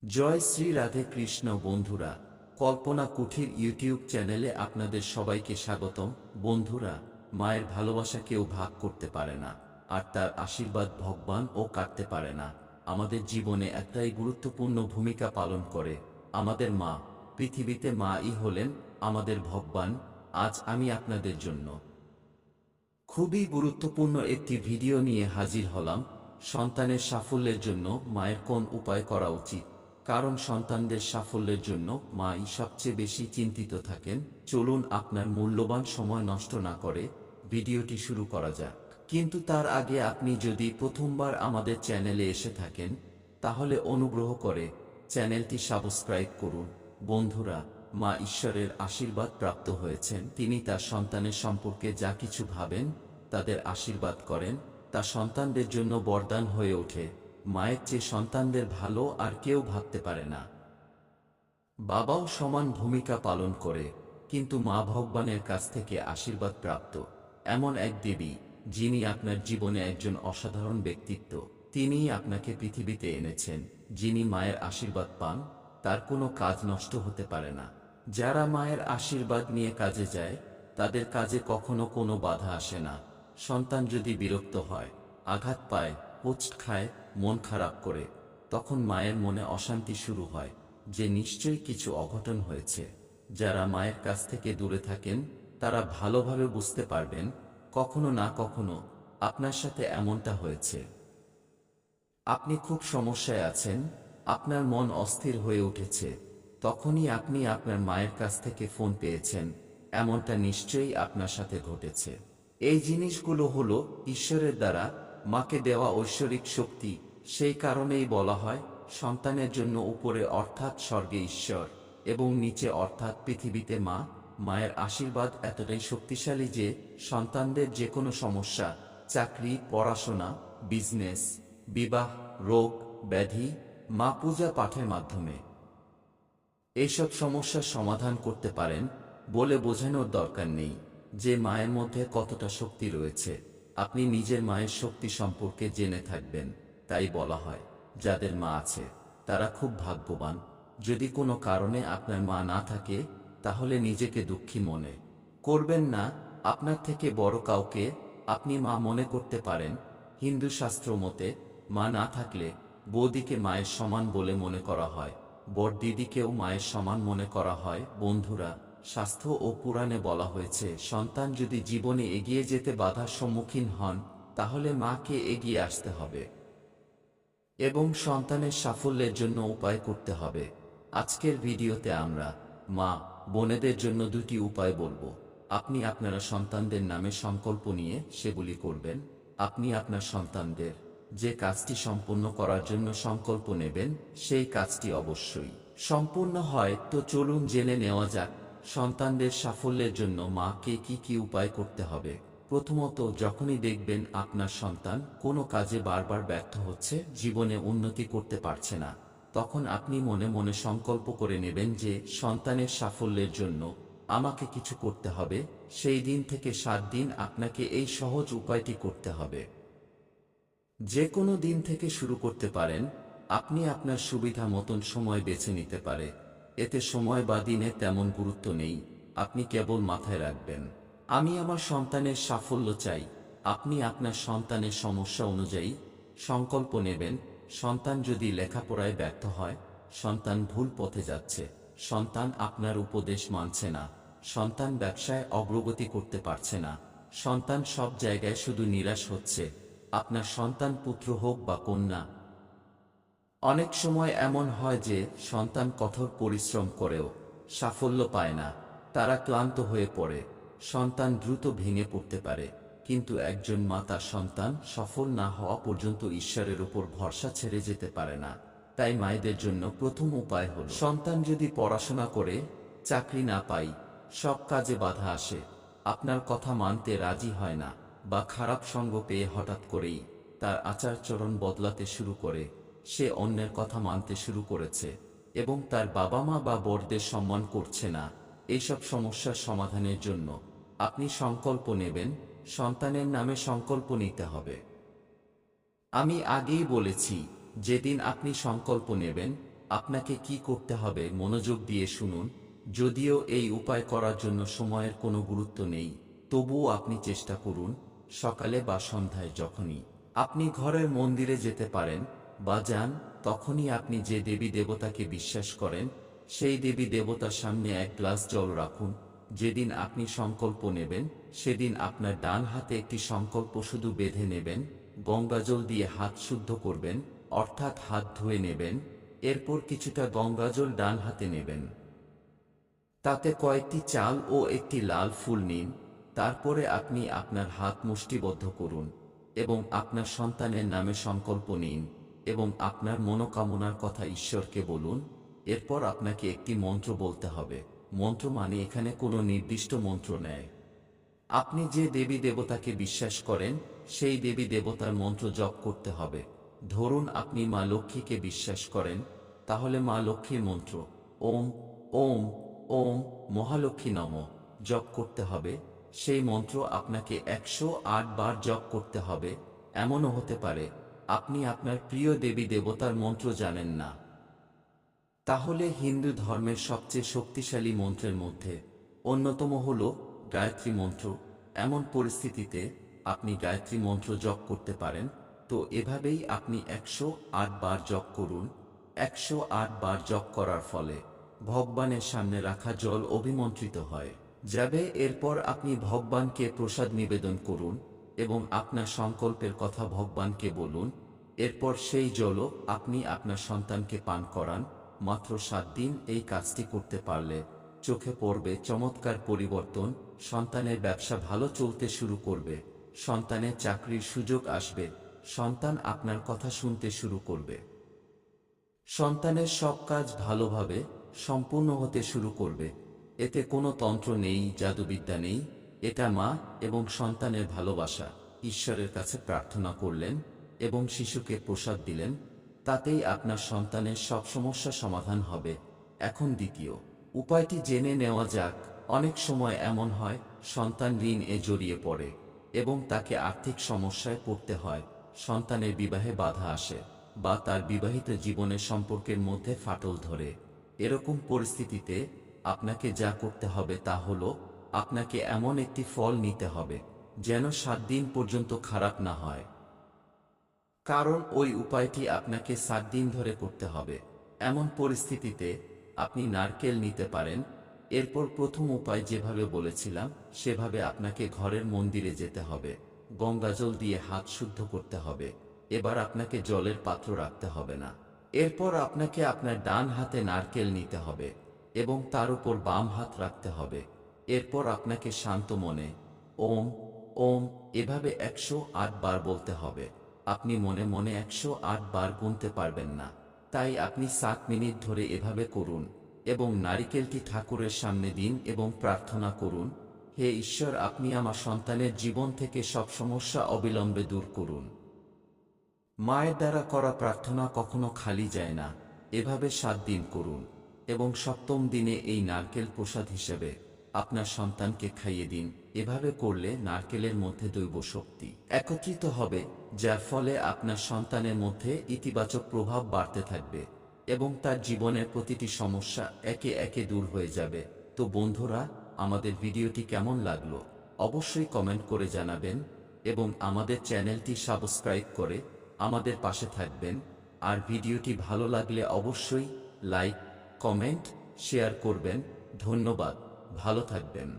জয় শ্রী রাধে কৃষ্ণ। বন্ধুরা, কল্পনা কুঠির ইউটিউব চ্যানেলে আপনাদের সবাইকে স্বাগতম। বন্ধুরা, মায়ের ভালোবাসা কেউ ভাগ করতে পারে না, আর তার আশীর্বাদ ভগবান ও কাটতে পারে না। আমাদের জীবনে একটাই গুরুত্বপূর্ণ ভূমিকা পালন করে আমাদের মা। পৃথিবীতে মাই হলেন আমাদের ভগবান। আজ আমি আপনাদের জন্য খুবই গুরুত্বপূর্ণ একটি ভিডিও নিয়ে হাজির হলাম। সন্তানের সাফল্যের জন্য মায়ের কোন উপায় করা উচিত, কারণ সন্তানদের সাফল্যের জন্য মাই সবচেয়ে বেশি চিন্তিত থাকেন। চলুন আপনার মূল্যবান সময় নষ্ট না করে ভিডিওটি শুরু করা যাক। কিন্তু তার আগে আপনি যদি প্রথমবার আমাদের চ্যানেলে এসে থাকেন, তাহলে অনুগ্রহ করে চ্যানেলটি সাবস্ক্রাইব করুন। বন্ধুরা, মা ঈশ্বরের আশীর্বাদ প্রাপ্ত হয়েছেন। তিনি তার সন্তানের সম্পর্কে যা কিছু ভাবেন, তাদের আশীর্বাদ করেন, তা সন্তানদের জন্য বরদান হয়ে ওঠে। মায়ের চেয়ে সন্তানদের ভালো আর কেউ ভাবতে পারে না। বাবাও সমান ভূমিকা পালন করে, কিন্তু মা ভগবানের কাছ থেকে আশীর্বাদ প্রাপ্ত এমন এক দেবী, যিনি আপনার জীবনে একজন অসাধারণ ব্যক্তিত্ব। তিনিই আপনাকে পৃথিবীতে এনেছেন। যিনি মায়ের আশীর্বাদ পান, তার কোনো কাজ নষ্ট হতে পারে না। যারা মায়ের আশীর্বাদ নিয়ে কাজে যায়, তাদের কাজে কখনো কোনো বাধা আসে না। সন্তান যদি বিরক্ত হয়, আঘাত পায়, হোঁচট খায়, মন খারাপ করে, তখন মায়ের মনে অশান্তি শুরু হয় যে নিশ্চয়ই কিছু অঘটন হয়েছে। যারা মায়ের কাছ থেকে দূরে থাকেন, তারা ভালোভাবে বুঝতে পারবেন কখনো না কখনো আপনার সাথে এমনটা হয়েছে। আপনি খুব সমস্যায় আছেন, আপনার মন অস্থির হয়ে উঠেছে, তখনই আপনি আপনার মায়ের কাছ থেকে ফোন পেয়েছেন। এমনটা নিশ্চয়ই আপনার সাথে ঘটেছে। এই জিনিসগুলো হলো ঈশ্বরের দ্বারা মাকে দেওয়া ঐশ্বরিক শক্তি। সেই কারণেই বলা হয়, সন্তানের জন্য উপরে অর্থাৎ স্বর্গে ঈশ্বর, এবং নিচে অর্থাৎ পৃথিবীতে মা। মায়ের আশীর্বাদ এতটাই শক্তিশালী যে সন্তানদের যে কোনো সমস্যা, চাকরি, পড়াশোনা, বিজনেস, বিবাহ, রোগ, ব্যাধি, মা পূজা পাঠের মাধ্যমে এইসব সমস্যার সমাধান করতে পারেন। বলে বোঝানোর দরকার নেই যে মায়ের মধ্যে কতটা শক্তি রয়েছে। আপনি নিজের মায়ের শক্তি সম্পর্কে জেনে থাকবেন। তাই বলা হয়, যাদের মা আছে তারা খুব ভাগ্যবান। যদি কোনো কারণে আপনার মা না থাকে, তাহলে নিজেকে দুঃখী মনে করবেন না। আপনার থেকে বড় কাউকে আপনি মা মনে করতে পারেন। হিন্দু শাস্ত্র মতে, মা না থাকলে বৌদিকে মায়ের সমান বলে মনে করা হয়, বড় দিদিকেও মায়ের সমান মনে করা হয়। বন্ধুরা, শাস্ত্র ও পুরাণে বলা হয়েছে, সন্তান যদি জীবনে এগিয়ে যেতে বাধার সম্মুখীন হন, তাহলে মাকে এগিয়ে আসতে হবে এবং সন্তানের সাফল্যের জন্য উপায় করতে হবে। আজকের ভিডিওতে আমরা মা বোনেদের জন্য দুটি উপায় বলবো। আপনি আপনারা সন্তানদের নামে সংকল্প নিয়ে সেগুলি করবেন। আপনি আপনার সন্তানদের যে কাজটি সম্পূর্ণ করার জন্য সংকল্প নেবেন, সেই কাজটি অবশ্যই সম্পূর্ণ হয়। তো চলুন জেনে নেওয়া যাক, সন্তানদের সাফল্যের জন্য মাকে কি কি উপায় করতে হবে। প্রথমত, যখনই দেখবেন আপনার সন্তান কোনো কাজে বারবার ব্যর্থ হচ্ছে, জীবনে উন্নতি করতে পারছে না, তখন আপনি মনে মনে সংকল্প করে নেবেন যে সন্তানের সাফল্যের জন্য আমাকে কিছু করতে হবে। সেই দিন থেকে 7 দিন আপনাকে এই সহজ উপায়টি করতে হবে। যে কোনো দিন থেকে শুরু করতে পারেন। আপনি আপনার সুবিধা মতন সময় বেছে নিতে পারে। এতে সময় বা দিনে তেমন গুরুত্ব নেই। আপনি কেবল মাথায় রাখবেন, আমি আমার সন্তানের সাফল্য চাই। আপনি আপনার সন্তানের সমস্যা অনুযায়ী সংকল্প নেবেন। সন্তান যদি লেখাপড়ায় ব্যর্থ হয়, সন্তান ভুল পথে যাচ্ছে, সন্তান আপনার উপদেশ মানছে না, সন্তান ব্যবসায় অগ্রগতি করতে পারছে না, সন্তান সব জায়গায় শুধু নিরাশ হচ্ছে, আপনার সন্তান পুত্র হোক বা কন্যা। অনেক সময় এমন হয় যে সন্তান কঠোর পরিশ্রম করেও সাফল্য পায় না, তারা ক্লান্ত হয়ে পড়ে, সন্তান দ্রুত ভেঙে পড়তে পারে। কিন্তু একজন মা তার সন্তান সফল না হওয়া পর্যন্ত ঈশ্বরের উপর ভরসা ছেড়ে যেতে পারে না। তাই মায়েদের জন্য প্রথম উপায় হল, সন্তান যদি পড়াশোনা করে, চাকরি না পাই, সব কাজে বাধা আসে, আপনার কথা মানতে রাজি হয় না, বা খারাপ সঙ্গ পেয়ে হঠাৎ করেই তার আচার-চরণ বদলাতে শুরু করে, সে অন্যের কথা মানতে শুরু করেছে এবং তার বাবা মা বা বড়দের সম্মান করছে না, এইসব সমস্যার সমাধানের জন্য আপনি সংকল্প নেবেন। সন্তানের নামে সংকল্প নিতে হবে। আমি আগেই বলেছি, যেদিন আপনি সংকল্প নেবেন, আপনাকে কি করতে হবে মনোযোগ দিয়ে শুনুন। যদিও এই উপায় করার জন্য সময়ের কোনো গুরুত্ব নেই, তবুও আপনি চেষ্টা করুন। সকালে বা সন্ধ্যায় যখনই আপনি ঘরের মন্দিরে যেতে পারেন বা যান, তখনই আপনি যে দেবী দেবতাকে বিশ্বাস করেন সেই দেবী দেবতার সামনে এক গ্লাস জল রাখুন। যেদিন আপনি সংকল্প নেবেন সেদিন আপনার ডান হাতে একটি সংকল্প শুধু বেঁধে নেবেন, গঙ্গাজল দিয়ে হাত শুদ্ধ করবেন, অর্থাৎ হাত ধুয়ে নেবেন। এরপর কিছুটা গঙ্গাজল ডান হাতে নেবেন, তাতে কয়েকটি চাল ও একটি লাল ফুল নিন। তারপরে আপনি আপনার হাত মুষ্টিবদ্ধ করুন এবং আপনার সন্তানের নামে সংকল্প নিন এবং আপনার মনোকামনার কথা ঈশ্বরকে বলুন। এরপর আপনাকে একটি মন্ত্র বলতে হবে। মন্ত্র মানে এখানে কোনো নির্দিষ্ট মন্ত্র নেই, আপনি যে দেবী দেবতাকে বিশ্বাস করেন সেই দেবী দেবতার মন্ত্র জপ করতে হবে। ধরুন আপনি মা লক্ষ্মীকে বিশ্বাস করেন, তাহলে মা লক্ষ্মীর মন্ত্র ওম ওম ওম মহালক্ষ্মী নমঃ জপ করতে হবে। সেই মন্ত্র আপনাকে 108 বার জপ করতে হবে। এমনও হতে পারে আপনি আপনার প্রিয় দেবী দেবতার মন্ত্র জানেন না, তাহলে হিন্দু ধর্মের সবচেয়ে শক্তিশালী মন্ত্রের মধ্যে অন্যতম হল গায়ত্রী মন্ত্র। এমন পরিস্থিতিতে আপনি গায়ত্রী মন্ত্র জপ করতে পারেন। তো এভাবেই আপনি 108 বার জপ করুন। 108 বার জপ করার ফলে ভগবানের সামনে রাখা জল অভিমন্ত্রিত হয় যাবে। এরপর আপনি ভগবানকে প্রসাদ নিবেদন করুন এবং আপনার সংকল্পের কথা ভগবানকে বলুন। এরপর সেই জলও আপনি আপনার সন্তানকে পান করান। মাত্র 7 দিন এই কাজটি করতে পারলে চোখে পড়বে চমৎকার পরিবর্তন। সন্তানের ব্যবসা ভালো চলতে শুরু করবে, সন্তানের চাকরির সুযোগ আসবে, সন্তান আপনার কথা শুনতে শুরু করবে, সন্তানের সব কাজ ভালোভাবে সম্পূর্ণ হতে শুরু করবে। এতে কোনো তন্ত্র নেই, জাদুবিদ্যা নেই, এটা মা এবং সন্তানের ভালোবাসা। ঈশ্বরের কাছে প্রার্থনা করলেন এবং শিশুকে প্রসাদ দিলেন, তাতেই আপনার সন্তানের সব সমস্যা সমাধান হবে। এখন দ্বিতীয় উপায়টি জেনে নেওয়া যাক। অনেক সময় এমন হয় সন্তান ঋণে জড়িয়ে পড়ে এবং তাকে আর্থিক সমস্যায় পড়তে হয়, সন্তানের বিবাহে বাধা আসে বা তার বিবাহিত জীবনের সম্পর্কের মধ্যে ফাটল ধরে। এরকম পরিস্থিতিতে আপনাকে যা করতে হবে তা হলো আপনাকে এমন একটি ফল নিতে হবে যেন 7 দিন পর্যন্ত খারাপ না হয়। কারণ ওই উপায়টি আপনাকে 7 দিন ধরে করতে হবে। এমন পরিস্থিতিতে আপনি নারকেল নিতে পারেন। এরপর প্রথম উপায় যেভাবে বলেছিলাম সেভাবে আপনাকে ঘরের মন্দিরে যেতে হবে, গঙ্গাজল দিয়ে হাত শুদ্ধ করতে হবে। এবার আপনাকে জলের পাত্র রাখতে হবে না। এরপর আপনাকে আপনার ডান হাতে নারকেল নিতে হবে এবং তার উপর বাম হাত রাখতে হবে। এরপর আপনাকে শান্ত মনে ওম ওম এভাবে 108 বার বলতে হবে। আপনি মনে মনে 108 বার গুনতে পারবেন না, তাই আপনি 7 মিনিট ধরে এভাবে করুন এবং নারিকেলটি ঠাকুরের সামনে দিন এবং প্রার্থনা করুন, হে ঈশ্বর, আপনি আমার সন্তানের জীবন থেকে সব সমস্যা অবিলম্বে দূর করুন। মায়ের দ্বারা করা প্রার্থনা কখনো খালি যায় না। এভাবে 7 দিন করুন এবং 7ম দিনে এই নারকেল প্রসাদ হিসেবে আপনার সন্তানকে খাইয়ে দিন। এভাবে করলে নারকেলের মধ্যে দৈব শক্তি একত্রিত হবে, যার ফলে আপনার সন্তানের মধ্যে ইতিবাচক প্রভাব বাড়তে থাকবে এবং তার জীবনের প্রতিটি সমস্যা একে একে দূর হয়ে যাবে। তো বন্ধুরা, আমাদের ভিডিওটি কেমন লাগলো অবশ্যই কমেন্ট করে জানাবেন এবং আমাদের চ্যানেলটি সাবস্ক্রাইব করে আমাদের পাশে থাকবেন। আর ভিডিওটি ভালো লাগলে অবশ্যই লাইক, কমেন্ট, শেয়ার করবেন। ধন্যবাদ, ভালো থাকবেন।